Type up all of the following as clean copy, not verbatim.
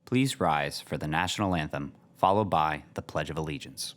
Please rise for the national anthem, followed by the Pledge of Allegiance.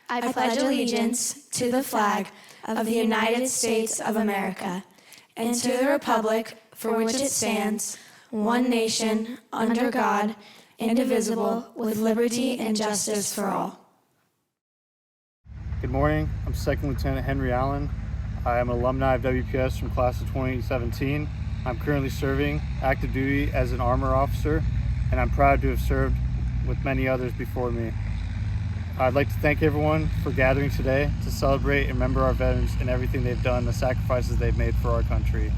I pledge allegiance to the flag of the United States of America and to the republic for which it stands, one nation, under God, indivisible, with liberty and justice for all. Good morning. I'm Second Lieutenant Henry Allen. I am an alumni of WPS from class of 2017. I'm currently serving active duty as an armor officer, and I'm proud to have served with many others before me. I'd like to thank everyone for gathering today to celebrate and remember our veterans and everything they've done, the sacrifices they've made for our country.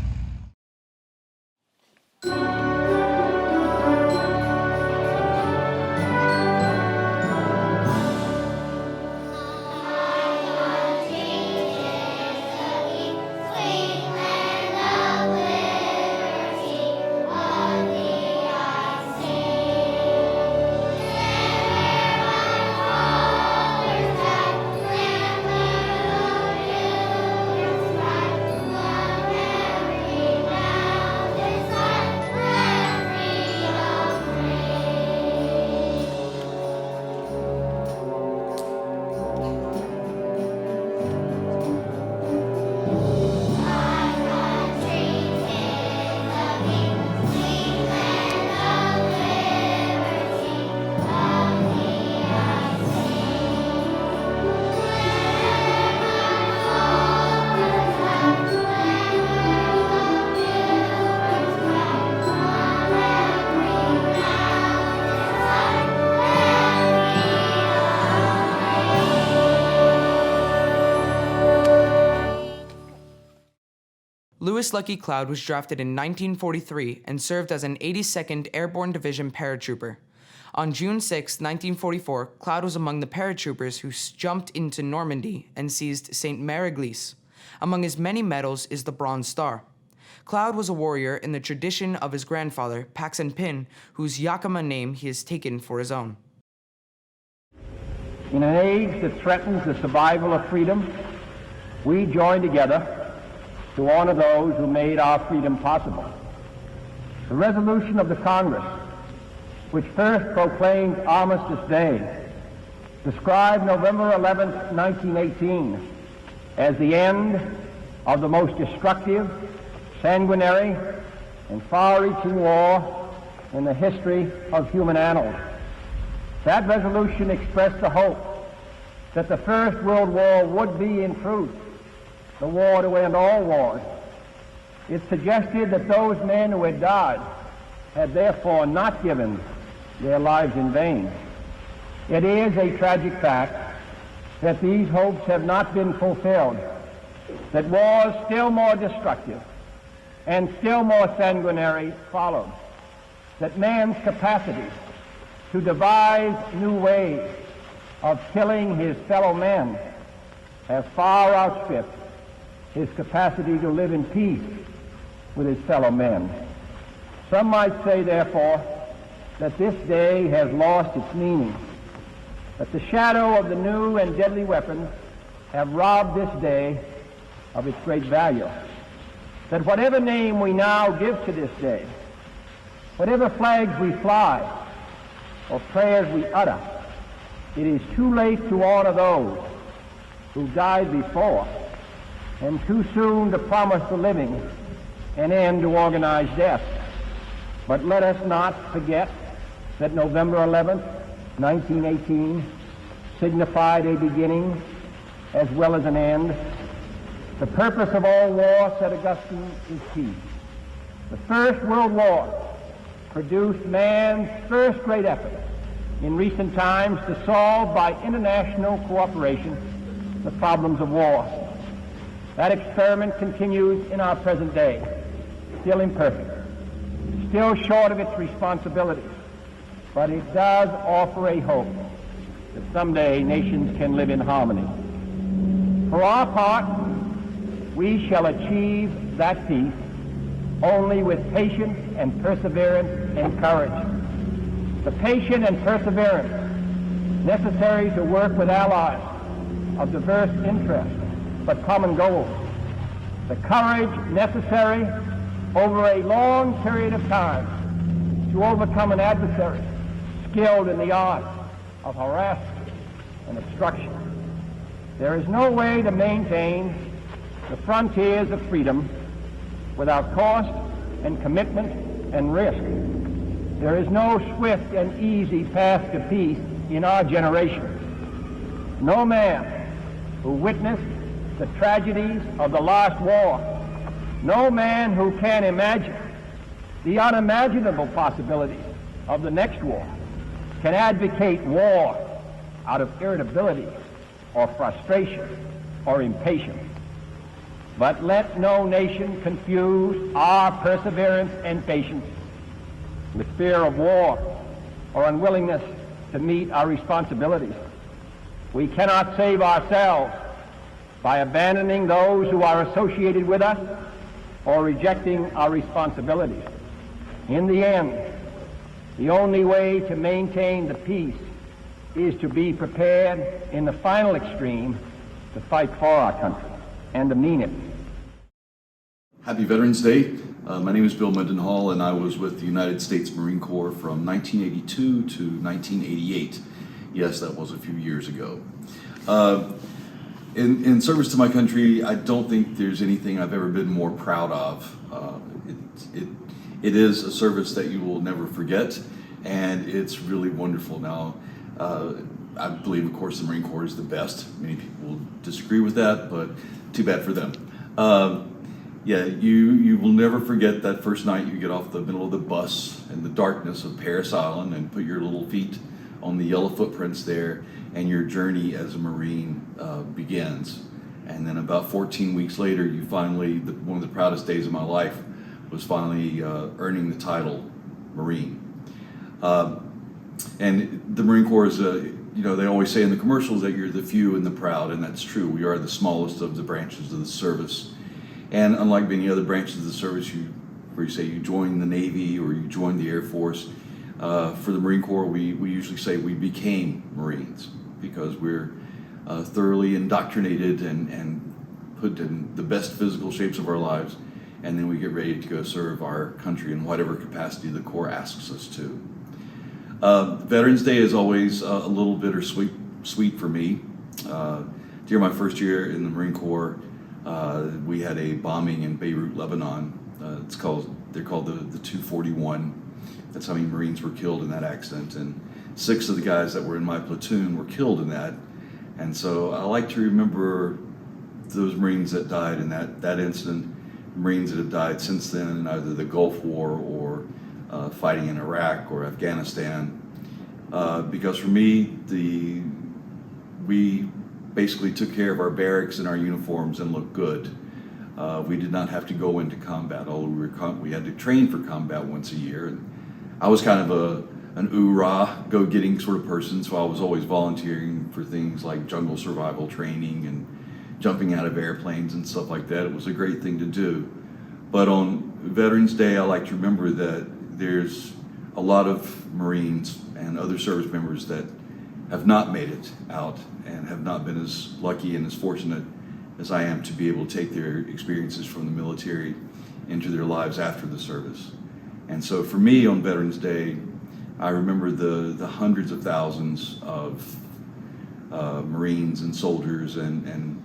Louis Lucky Cloud was drafted in 1943 and served as an 82nd Airborne Division paratrooper. On June 6, 1944, Cloud was among the paratroopers who jumped into Normandy and seized St. Mère-Église. Among his many medals is the Bronze Star. Cloud was a warrior in the tradition of his grandfather, Paxton Pin, whose Yakima name he has taken for his own. In an age that threatens the survival of freedom, we join together to honor those who made our freedom possible. The resolution of the Congress, which first proclaimed Armistice Day, described November 11, 1918, as the end of the most destructive, sanguinary, and far-reaching war in the history of human annals. That resolution expressed the hope that the First World War would be, in truth, the war to end all wars. It suggested that those men who had died had therefore not given their lives in vain. It is a tragic fact that these hopes have not been fulfilled, that wars still more destructive and still more sanguinary followed, that man's capacity to devise new ways of killing his fellow men has far outstripped his capacity to live in peace with his fellow men. Some might say, therefore, that this day has lost its meaning, that the shadow of the new and deadly weapons have robbed this day of its great value, that whatever name we now give to this day, whatever flags we fly or prayers we utter, it is too late to honor those who died before and too soon to promise the living an end to organized death. But let us not forget that November 11th, 1918 signified a beginning as well as an end. The purpose of all war, said Augustine, is peace. The First World War produced man's first great effort in recent times to solve by international cooperation the problems of war. That experiment continues in our present day, still imperfect, still short of its responsibilities, but it does offer a hope that someday nations can live in harmony. For our part, we shall achieve that peace only with patience and perseverance and courage. The patience and perseverance necessary to work with allies of diverse interests but common goals. The courage necessary over a long period of time to overcome an adversary skilled in the art of harassment and obstruction. There is no way to maintain the frontiers of freedom without cost and commitment and risk. There is no swift and easy path to peace in our generation. No man who witnessed the tragedies of the last war, no man who can imagine the unimaginable possibilities of the next war, can advocate war out of irritability or frustration or impatience. But let no nation confuse our perseverance and patience with fear of war or unwillingness to meet our responsibilities. We cannot save ourselves by abandoning those who are associated with us or rejecting our responsibilities. In the end, the only way to maintain the peace is to be prepared in the final extreme to fight for our country and to mean it. Happy Veterans Day. My name is Bill Mendenhall, and I was with the United States Marine Corps from 1982 to 1988. Yes, that was a few years ago. In service to my country, I don't think there's anything I've ever been more proud of. It is a service that you will never forget, and it's really wonderful. Now, I believe, of course, the Marine Corps is the best. Many people will disagree with that, but too bad for them. Yeah, you will never forget that first night you get off the middle of the bus in the darkness of Parris Island and put your little feet on the yellow footprints there, and your journey as a Marine begins. And then about 14 weeks later, you finally, one of the proudest days of my life was finally earning the title Marine. And the Marine Corps is they always say in the commercials that you're the few and the proud, and that's true. We are the smallest of the branches of the service. And unlike many other branches of the service, where you say you join the Navy or you join the Air Force, for the Marine Corps, we usually say we became Marines, because we're thoroughly indoctrinated and put in the best physical shapes of our lives, and then we get ready to go serve our country in whatever capacity the Corps asks us to. Veterans Day is always a little bittersweet for me. During my first year in the Marine Corps, we had a bombing in Beirut, Lebanon. They're called the 241. That's how many Marines were killed in that accident, and 6 of the guys that were in my platoon were killed in that. And so I like to remember those Marines that died in that incident, Marines that have died since then in either the Gulf War or fighting in Iraq or Afghanistan. Because for me, we basically took care of our barracks and our uniforms and looked good. We did not have to go into combat, although we had to train for combat once a year. And I was kind of an hoorah, go-getting sort of person, so I was always volunteering for things like jungle survival training and jumping out of airplanes and stuff like that. It was a great thing to do. But on Veterans Day, I like to remember that there's a lot of Marines and other service members that have not made it out and have not been as lucky and as fortunate as I am to be able to take their experiences from the military into their lives after the service. And so for me on Veterans Day, I remember the hundreds of thousands of Marines and soldiers and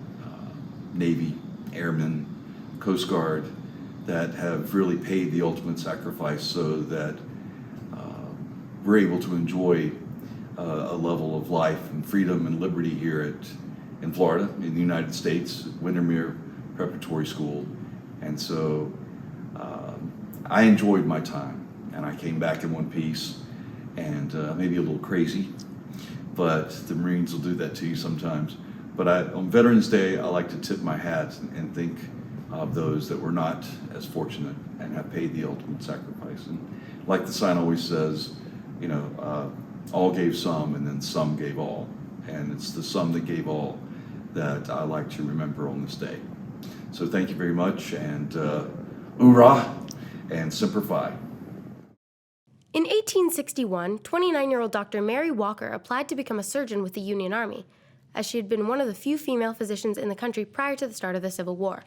Navy, Airmen, Coast Guard that have really paid the ultimate sacrifice so that we're able to enjoy a level of life and freedom and liberty here in Florida, in the United States, Windermere Preparatory School. And so I enjoyed my time, and I came back in one piece, and maybe a little crazy, but the Marines will do that to you sometimes. But on Veterans Day, I like to tip my hat and think of those that were not as fortunate and have paid the ultimate sacrifice. And like the sign always says, all gave some and then some gave all. And it's the some that gave all that I like to remember on this day. So thank you very much, and hoorah and Semper Fi. In 1861, 29-year-old Dr. Mary Walker applied to become a surgeon with the Union Army, as she had been one of the few female physicians in the country prior to the start of the Civil War.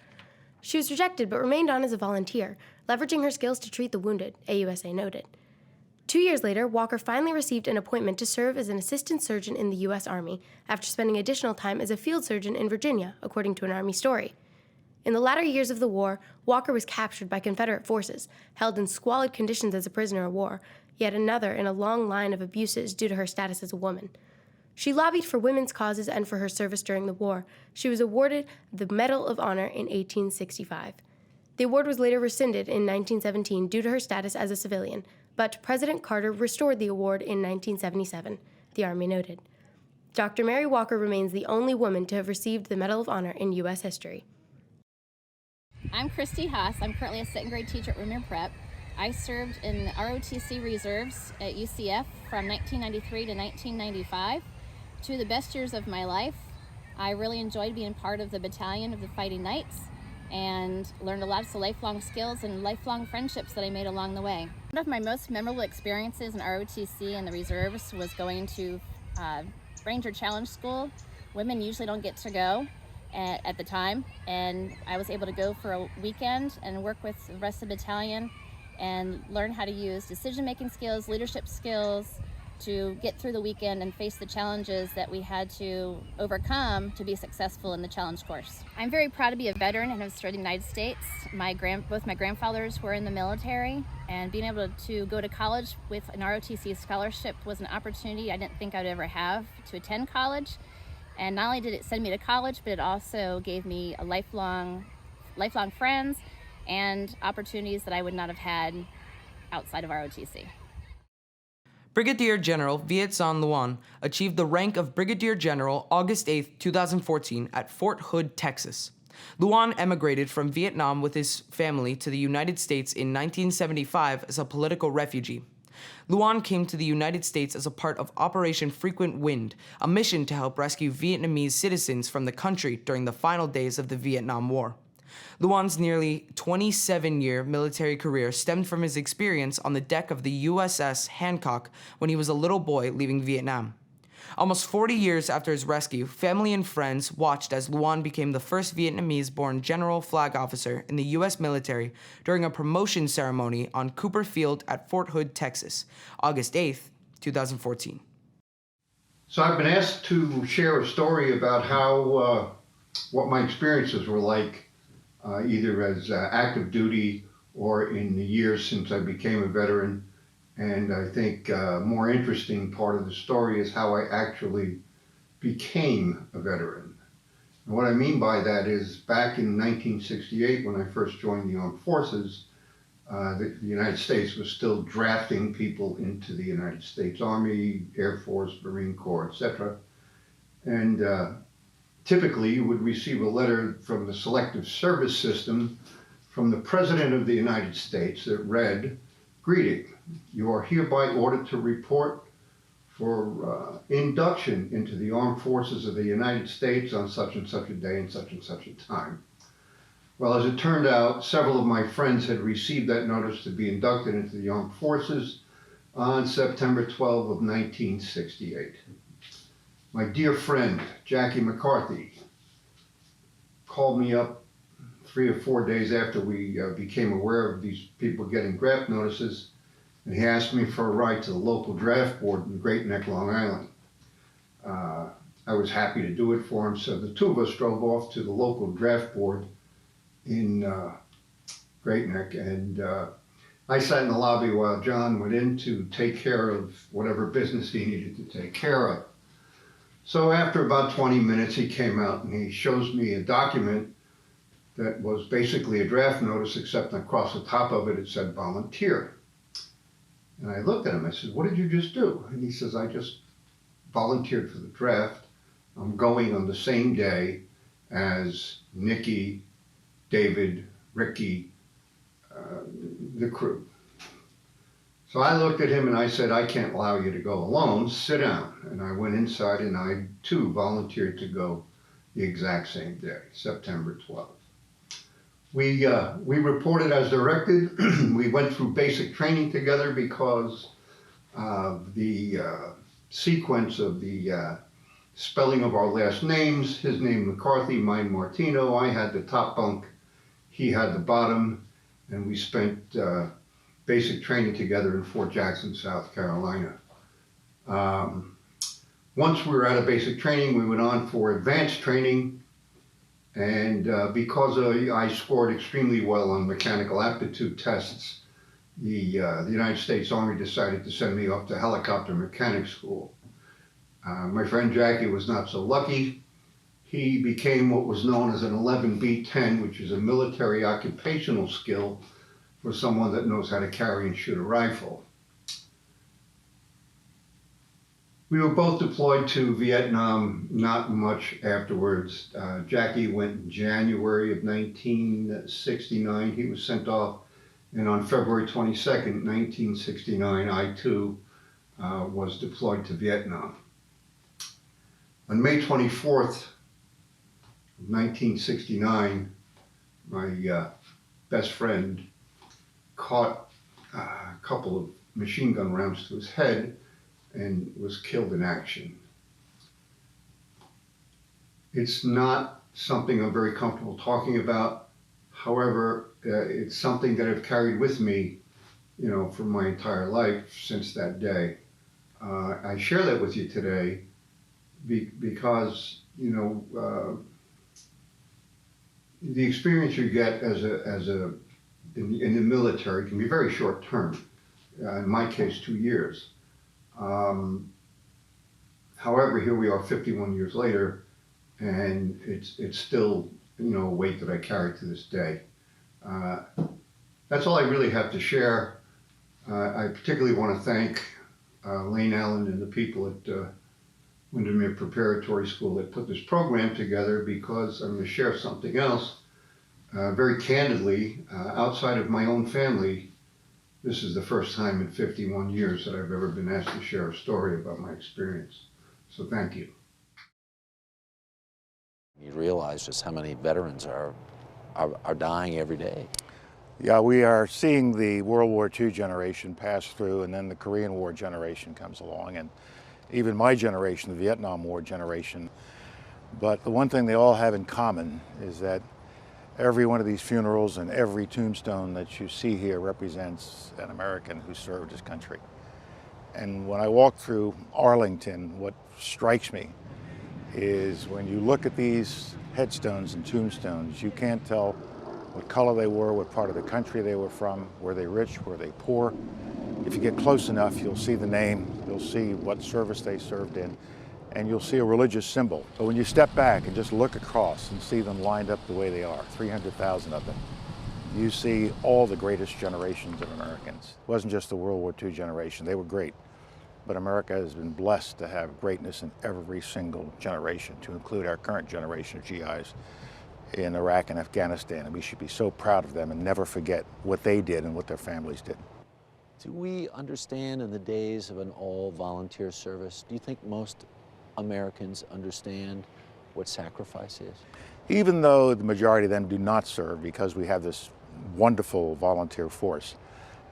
She was rejected but remained on as a volunteer, leveraging her skills to treat the wounded, AUSA noted. 2 years later, Walker finally received an appointment to serve as an assistant surgeon in the U.S. Army after spending additional time as a field surgeon in Virginia, according to an Army story. In the latter years of the war, Walker was captured by Confederate forces, held in squalid conditions as a prisoner of war, yet another in a long line of abuses due to her status as a woman. She lobbied for women's causes and for her service during the war. She was awarded the Medal of Honor in 1865. The award was later rescinded in 1917 due to her status as a civilian, but President Carter restored the award in 1977, the Army noted. Dr. Mary Walker remains the only woman to have received the Medal of Honor in U.S. history. I'm Christy Haas. I'm currently a second grade teacher at Windermere Prep. I served in the ROTC reserves at UCF from 1993 to 1995. Two of the best years of my life. I really enjoyed being part of the battalion of the Fighting Knights and learned a lot of lifelong skills and lifelong friendships that I made along the way. One of my most memorable experiences in ROTC and the reserves was going to Ranger Challenge School. Women usually don't get to go at the time, and I was able to go for a weekend and work with the rest of the battalion and learn how to use decision-making skills, leadership skills, to get through the weekend and face the challenges that we had to overcome to be successful in the challenge course. I'm very proud to be a veteran and have served in the United States. Both my grandfathers were in the military, and being able to go to college with an ROTC scholarship was an opportunity I didn't think I'd ever have to attend college. And not only did it send me to college, but it also gave me a lifelong friends and opportunities that I would not have had outside of ROTC. Brigadier General Viet Son Luan achieved the rank of Brigadier General August 8, 2014 at Fort Hood, Texas. Luan emigrated from Vietnam with his family to the United States in 1975 as a political refugee. Luan came to the United States as a part of Operation Frequent Wind, a mission to help rescue Vietnamese citizens from the country during the final days of the Vietnam War. Luan's nearly 27-year military career stemmed from his experience on the deck of the USS Hancock when he was a little boy leaving Vietnam. Almost 40 years after his rescue, family and friends watched as Luan became the first Vietnamese-born general flag officer in the U.S. military during a promotion ceremony on Cooper Field at Fort Hood, Texas, August 8th, 2014. So I've been asked to share a story about how, what my experiences were like either as active duty or in the years since I became a veteran. And I think a more interesting part of the story is how I actually became a veteran. And what I mean by that is back in 1968, when I first joined the armed forces, the United States was still drafting people into the United States Army, Air Force, Marine Corps, etc. And typically, you would receive a letter from the Selective Service System from the President of the United States that read, "Greeting, you are hereby ordered to report for induction into the Armed Forces of the United States on such and such a day and such a time." Well, as it turned out, several of my friends had received that notice to be inducted into the Armed Forces on September 12 of 1968. My dear friend, Jackie McCarthy, called me up 3 or 4 days after we became aware of these people getting draft notices, and he asked me for a ride to the local draft board in Great Neck, Long Island. I was happy to do it for him, so the two of us drove off to the local draft board in Great Neck, and I sat in the lobby while John went in to take care of whatever business he needed to take care of. So after about 20 minutes, he came out and he shows me a document that was basically a draft notice, except across the top of it, it said volunteer. And I looked at him, I said, "What did you just do?" And he says, "I just volunteered for the draft. I'm going on the same day as Nikki, David, Ricky, the crew." So I looked at him and I said, "I can't allow you to go alone, sit down." And I went inside and I too volunteered to go the exact same day, September 12th. We reported as directed. We went through basic training together because of the sequence of the spelling of our last names. His name McCarthy, mine Martino. I had the top bunk, he had the bottom, and we spent basic training together in Fort Jackson, South Carolina. Once we were out of basic training, we went on for advanced training, and because I scored extremely well on mechanical aptitude tests, the United States Army decided to send me off to helicopter mechanic school. My friend Jackie was not so lucky. He became what was known as an 11B-10, which is a military occupational skill for someone that knows how to carry and shoot a rifle. We were both deployed to Vietnam not much afterwards. Jackie went in January of 1969. He was sent off, and on February 22nd, 1969, I too was deployed to Vietnam. On May 24th, 1969, my best friend caught a couple of machine gun rounds to his head and was killed in action. It's not something I'm very comfortable talking about. However, it's something that I've carried with me, you know, for my entire life since that day. I share that with you today because, you know, the experience you get in the military can be very short term. In my case, 2 years. However, here we are 51 years later, and it's still, you know, a weight that I carry to this day. That's all I really have to share. I particularly want to thank Lane Allen and the people at Windermere Preparatory School that put this program together, because I'm going to share something else. Very candidly, outside of my own family, this is the first time in 51 years that I've ever been asked to share a story about my experience. So thank you. You realize just how many veterans are dying every day. Yeah, we are seeing the World War II generation pass through, and then the Korean War generation comes along, and even my generation, the Vietnam War generation. But the one thing they all have in common is that every one of these funerals and every tombstone that you see here represents an American who served his country. And when I walk through Arlington, what strikes me is when you look at these headstones and tombstones, you can't tell what color they were, what part of the country they were from, were they rich, were they poor. If you get close enough, you'll see the name, you'll see what service they served in, and you'll see a religious symbol. But when you step back and just look across and see them lined up the way they are, 300,000 of them, you see all the greatest generations of Americans. It wasn't just the World War II generation, they were great. But America has been blessed to have greatness in every single generation, to include our current generation of GIs in Iraq and Afghanistan. And we should be so proud of them and never forget what they did and what their families did. Do we understand in the days of an all-volunteer service, do you think most Americans understand what sacrifice is? Even though the majority of them do not serve, because we have this wonderful volunteer force,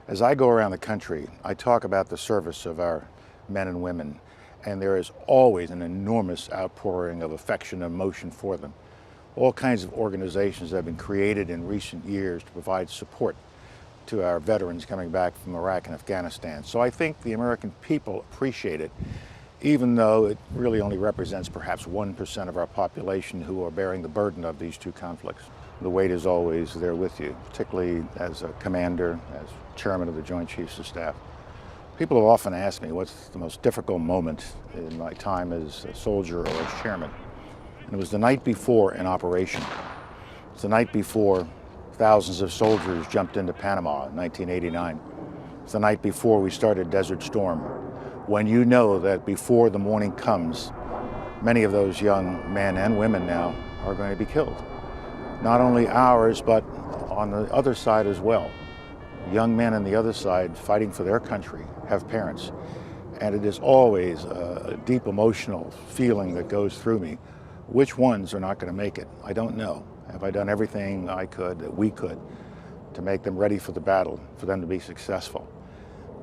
as I go around the country, I talk about the service of our men and women, and there is always an enormous outpouring of affection and emotion for them. All kinds of organizations have been created in recent years to provide support to our veterans coming back from Iraq and Afghanistan. So I think the American people appreciate it, even though it really only represents perhaps 1% of our population who are bearing the burden of these two conflicts. The weight is always there with you, particularly as a commander, as chairman of the Joint Chiefs of Staff. People have often asked me what's the most difficult moment in my time as a soldier or as chairman. And it was the night before an operation. It's the night before thousands of soldiers jumped into Panama in 1989. It's the night before we started Desert Storm, when you know that before the morning comes, many of those young men and women now are going to be killed. Not only ours, but on the other side as well. Young men on the other side fighting for their country have parents. And it is always a deep emotional feeling that goes through me. Which ones are not going to make it? I don't know. Have I done everything I could, that we could, to make them ready for the battle, for them to be successful?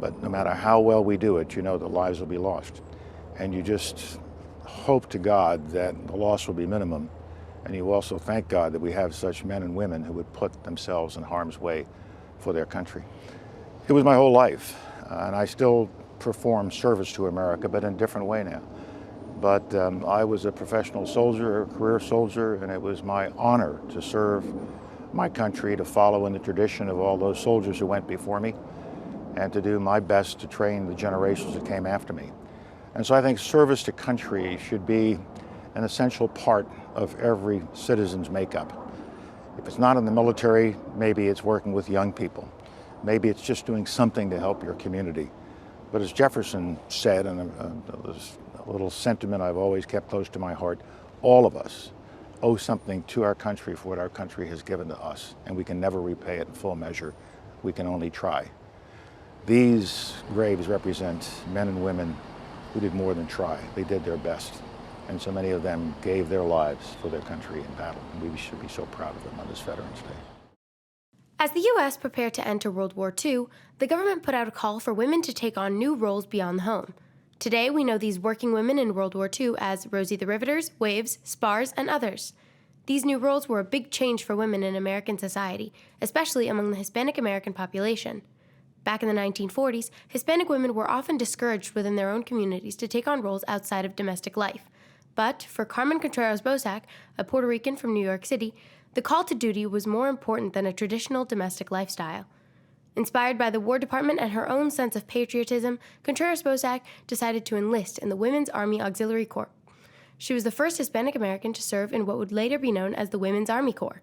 But no matter how well we do it, you know the lives will be lost. And you just hope to God that the loss will be minimum. And you also thank God that we have such men and women who would put themselves in harm's way for their country. It was my whole life, and I still perform service to America, but in a different way now. But I was a professional soldier, a career soldier, and it was my honor to serve my country, to follow in the tradition of all those soldiers who went before me, and to do my best to train the generations that came after me. And so I think service to country should be an essential part of every citizen's makeup. If it's not in the military, maybe it's working with young people. Maybe it's just doing something to help your community. But as Jefferson said, and there's a little sentiment I've always kept close to my heart, all of us owe something to our country for what our country has given to us, and we can never repay it in full measure. We can only try. These graves represent men and women who did more than try. They did their best. And so many of them gave their lives for their country in battle. And we should be so proud of them on this Veterans Day. As the U.S. prepared to enter World War II, the government put out a call for women to take on new roles beyond the home. Today, we know these working women in World War II as Rosie the Riveters, Waves, Spars, and others. These new roles were a big change for women in American society, especially among the Hispanic American population. Back in the 1940s, Hispanic women were often discouraged within their own communities to take on roles outside of domestic life. But for Carmen Contreras-Bosac, a Puerto Rican from New York City, the call to duty was more important than a traditional domestic lifestyle. Inspired by the War Department and her own sense of patriotism, Contreras-Bosac decided to enlist in the Women's Army Auxiliary Corps. She was the first Hispanic American to serve in what would later be known as the Women's Army Corps.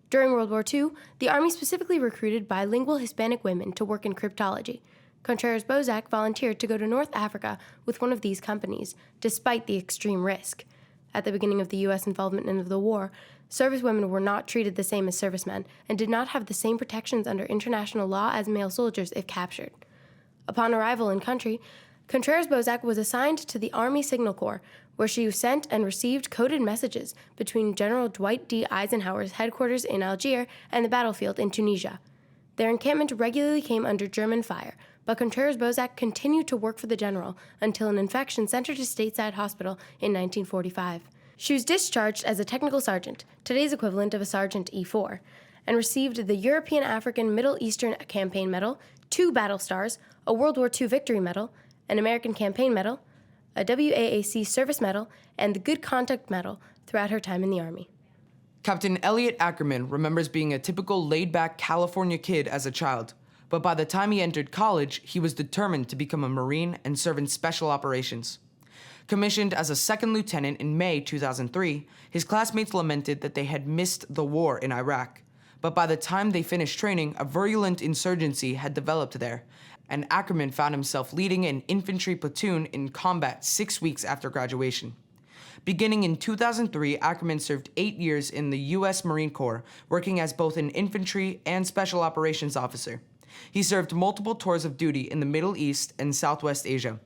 During World War II, the Army specifically recruited bilingual Hispanic women to work in cryptology. Contreras-Bozak volunteered to go to North Africa with one of these companies, despite the extreme risk. At the beginning of the U.S. involvement in the war, servicewomen were not treated the same as servicemen and did not have the same protections under international law as male soldiers if captured. Upon arrival in country, Contreras-Bozak was assigned to the Army Signal Corps, where she sent and received coded messages between General Dwight D. Eisenhower's headquarters in Algiers and the battlefield in Tunisia. Their encampment regularly came under German fire, but Contreras-Bozak continued to work for the general until an infection sent her to Stateside Hospital in 1945. She was discharged as a technical sergeant, today's equivalent of a Sergeant E4, and received the European African Middle Eastern Campaign Medal, 2 Battle Stars, a World War II Victory Medal, an American Campaign Medal, a WAAC Service Medal, and the Good Conduct Medal throughout her time in the Army. Captain Elliot Ackerman remembers being a typical laid-back California kid as a child, but by the time he entered college, he was determined to become a Marine and serve in special operations. Commissioned as a second lieutenant in May 2003, his classmates lamented that they had missed the war in Iraq. But by the time they finished training, a virulent insurgency had developed there, and Ackerman found himself leading an infantry platoon in combat 6 weeks after graduation. Beginning in 2003, Ackerman served 8 years in the U.S. Marine Corps, working as both an infantry and special operations officer. He served multiple tours of duty in the Middle East and Southwest Asia.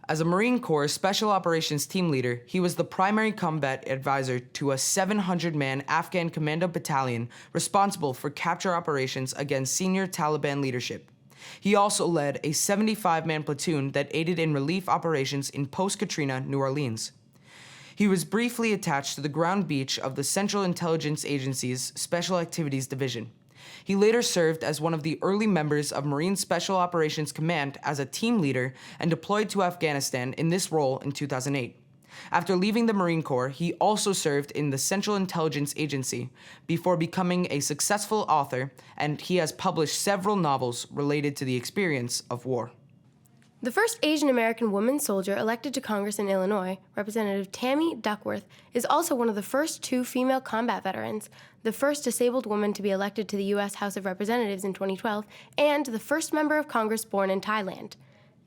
As a Marine Corps Special Operations Team Leader, he was the primary combat advisor to a 700-man Afghan commando battalion responsible for capture operations against senior Taliban leadership. He also led a 75-man platoon that aided in relief operations in post-Katrina New Orleans. He was briefly attached to the ground beach of the Central Intelligence Agency's Special Activities Division. He later served as one of the early members of Marine Special Operations Command as a team leader and deployed to Afghanistan in this role in 2008. After leaving the Marine Corps, he also served in the Central Intelligence Agency before becoming a successful author, and he has published several novels related to the experience of war. The first Asian American woman soldier elected to Congress in Illinois, Representative Tammy Duckworth, is also one of the first 2 female combat veterans, the first disabled woman to be elected to the U.S. House of Representatives in 2012, and the first member of Congress born in Thailand.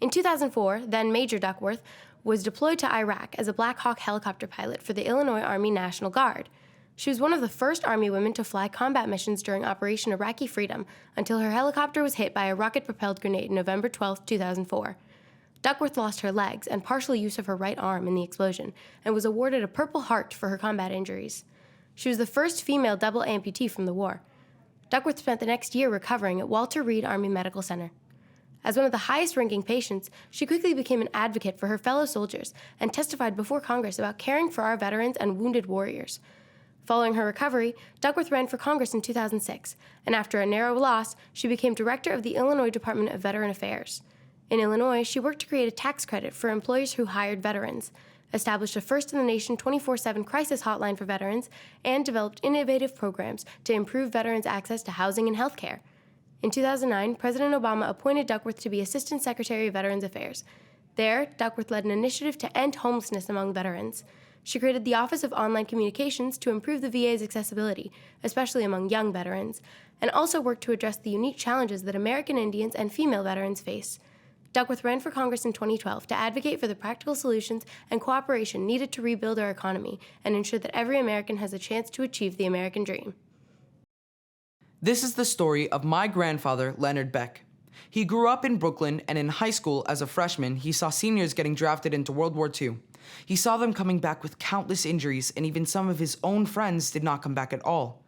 In 2004, then Major Duckworth was deployed to Iraq as a Black Hawk helicopter pilot for the Illinois Army National Guard. She was one of the first Army women to fly combat missions during Operation Iraqi Freedom until her helicopter was hit by a rocket-propelled grenade November 12, 2004. Duckworth lost her legs and partial use of her right arm in the explosion and was awarded a Purple Heart for her combat injuries. She was the first female double amputee from the war. Duckworth spent the next year recovering at Walter Reed Army Medical Center. As one of the highest-ranking patients, she quickly became an advocate for her fellow soldiers and testified before Congress about caring for our veterans and wounded warriors. Following her recovery, Duckworth ran for Congress in 2006, and after a narrow loss, she became director of the Illinois Department of Veteran Affairs. In Illinois, she worked to create a tax credit for employers who hired veterans, established a first-in-the-nation 24/7 crisis hotline for veterans, and developed innovative programs to improve veterans' access to housing and health care. In 2009, President Obama appointed Duckworth to be Assistant Secretary of Veterans Affairs. There, Duckworth led an initiative to end homelessness among veterans. She created the Office of Online Communications to improve the VA's accessibility, especially among young veterans, and also worked to address the unique challenges that American Indians and female veterans face. Duckworth ran for Congress in 2012 to advocate for the practical solutions and cooperation needed to rebuild our economy and ensure that every American has a chance to achieve the American dream. This is the story of my grandfather, Leonard Beck. He grew up in Brooklyn, and in high school as a freshman, he saw seniors getting drafted into World War II. He saw them coming back with countless injuries, and even some of his own friends did not come back at all.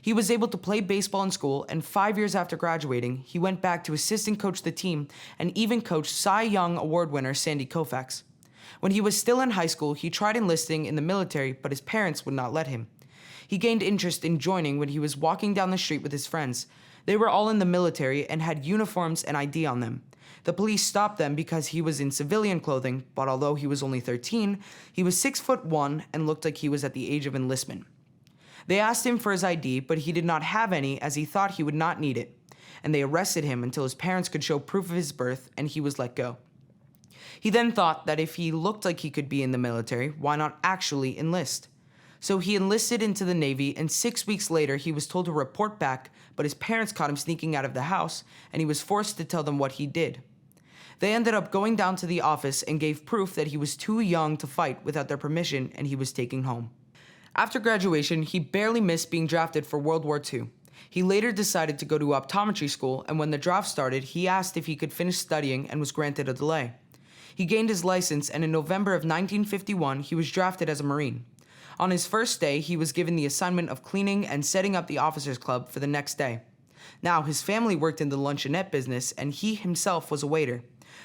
He was able to play baseball in school, and 5 years after graduating, he went back to assistant coach the team and even coached Cy Young Award winner Sandy Koufax. When he was still in high school, he tried enlisting in the military, but his parents would not let him. He gained interest in joining when he was walking down the street with his friends. They were all in the military and had uniforms and ID on them. The police stopped them because he was in civilian clothing, but although he was only 13, he was 6'1" and looked like he was at the age of enlistment. They asked him for his ID, but he did not have any as he thought he would not need it, and they arrested him until his parents could show proof of his birth and he was let go. He then thought that if he looked like he could be in the military, why not actually enlist? So he enlisted into the Navy, and 6 weeks later he was told to report back, but his parents caught him sneaking out of the house, and he was forced to tell them what he did. They ended up going down to the office and gave proof that he was too young to fight without their permission and he was taken home. After graduation, he barely missed being drafted for World War II. He later decided to go to optometry school, and when the draft started, he asked if he could finish studying and was granted a delay. He gained his license, and in November of 1951, he was drafted as a Marine. On his first day, he was given the assignment of cleaning and setting up the officers' club for the next day. Now, his family worked in the luncheonette business, and he himself was a waiter.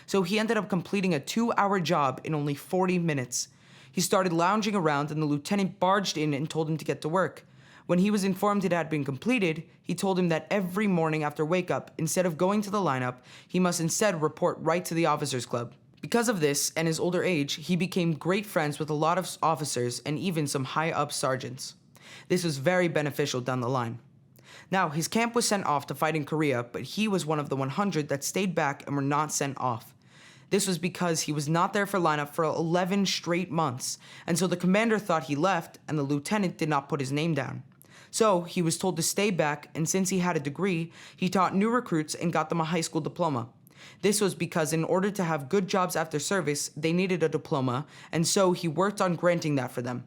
So he ended up completing a 2-hour job in only 40 minutes. He started lounging around, and the lieutenant barged in and told him to get to work. When he was informed it had been completed, he told him that every morning after wake-up, instead of going to the lineup, he must instead report right to the officers' club. Because of this and his older age, he became great friends with a lot of officers and even some high-up sergeants. This was very beneficial down the line. Now, his camp was sent off to fight in Korea, but he was one of the 100 that stayed back and were not sent off. This was because he was not there for lineup for 11 straight months, and so the commander thought he left, and the lieutenant did not put his name down. So he was told to stay back, and since he had a degree, he taught new recruits and got them a high school diploma. This was because in order to have good jobs after service, they needed a diploma, and so he worked on granting that for them.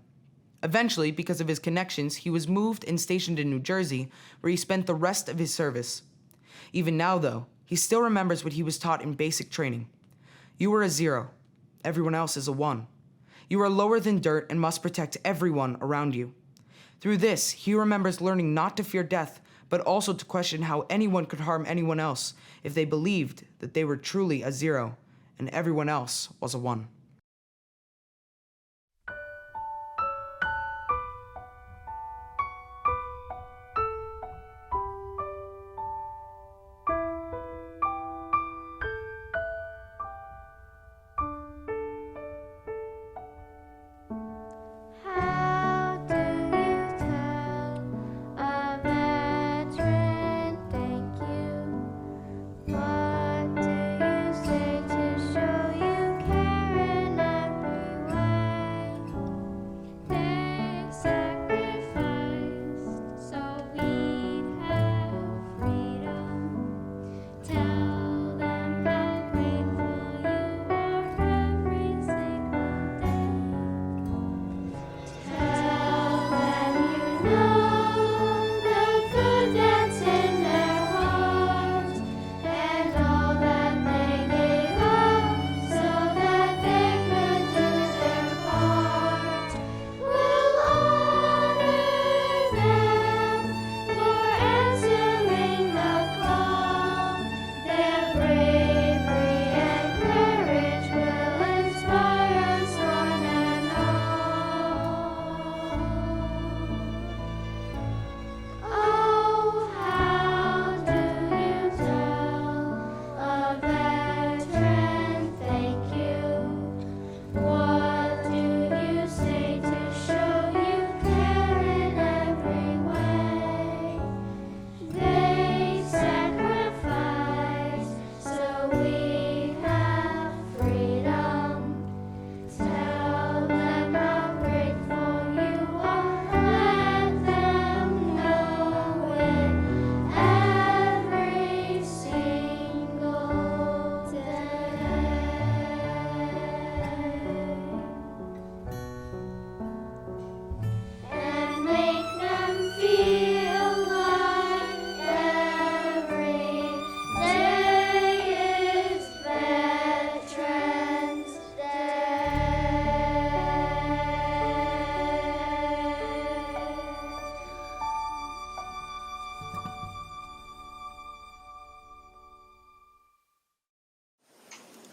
Eventually, because of his connections, he was moved and stationed in New Jersey, where he spent the rest of his service. Even now, though, he still remembers what he was taught in basic training. You are a 0. Everyone else is a 1. You are lower than dirt and must protect everyone around you. Through this, he remembers learning not to fear death, but also to question how anyone could harm anyone else if they believed that they were truly a 0 and everyone else was a 1.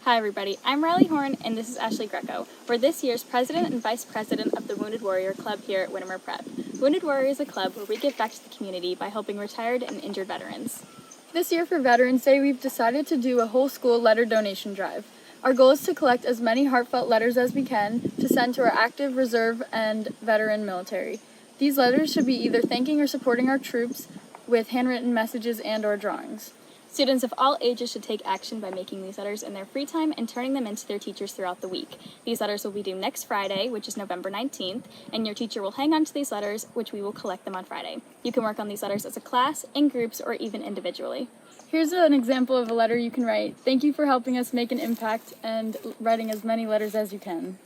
Hi everybody, I'm Riley Horn and this is Ashley Greco. We're this year's President and Vice President of the Wounded Warrior Club here at Windermere Prep. Wounded Warrior is a club where we give back to the community by helping retired and injured veterans. This year for Veterans Day, we've decided to do a whole school letter donation drive. Our goal is to collect as many heartfelt letters as we can to send to our active, reserve, and veteran military. These letters should be either thanking or supporting our troops with handwritten messages and/or drawings. Students of all ages should take action by making these letters in their free time and turning them into their teachers throughout the week. These letters will be due next Friday, which is November 19th, and your teacher will hang on to these letters, which we will collect them on Friday. You can work on these letters as a class, in groups, or even individually. Here's an example of a letter you can write. Thank you for helping us make an impact and writing as many letters as you can.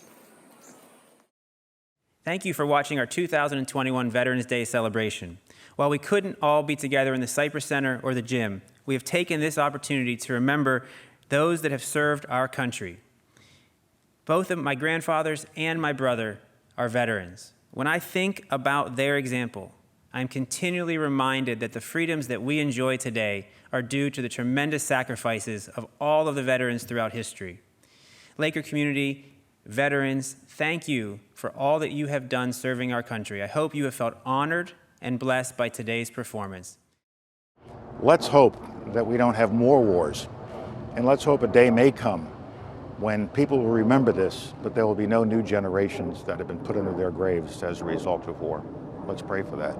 Thank you for watching our 2021 Veterans Day celebration. While we couldn't all be together in the Cypress Center or the gym, we have taken this opportunity to remember those that have served our country. Both of my grandfathers and my brother are veterans. When I think about their example, I'm continually reminded that the freedoms that we enjoy today are due to the tremendous sacrifices of all of the veterans throughout history. Laker community, veterans, thank you for all that you have done serving our country. I hope you have felt honored and blessed by today's performance. Let's hope that we don't have more wars, and let's hope a day may come when people will remember this, but there will be no new generations that have been put into their graves as a result of war. Let's pray for that.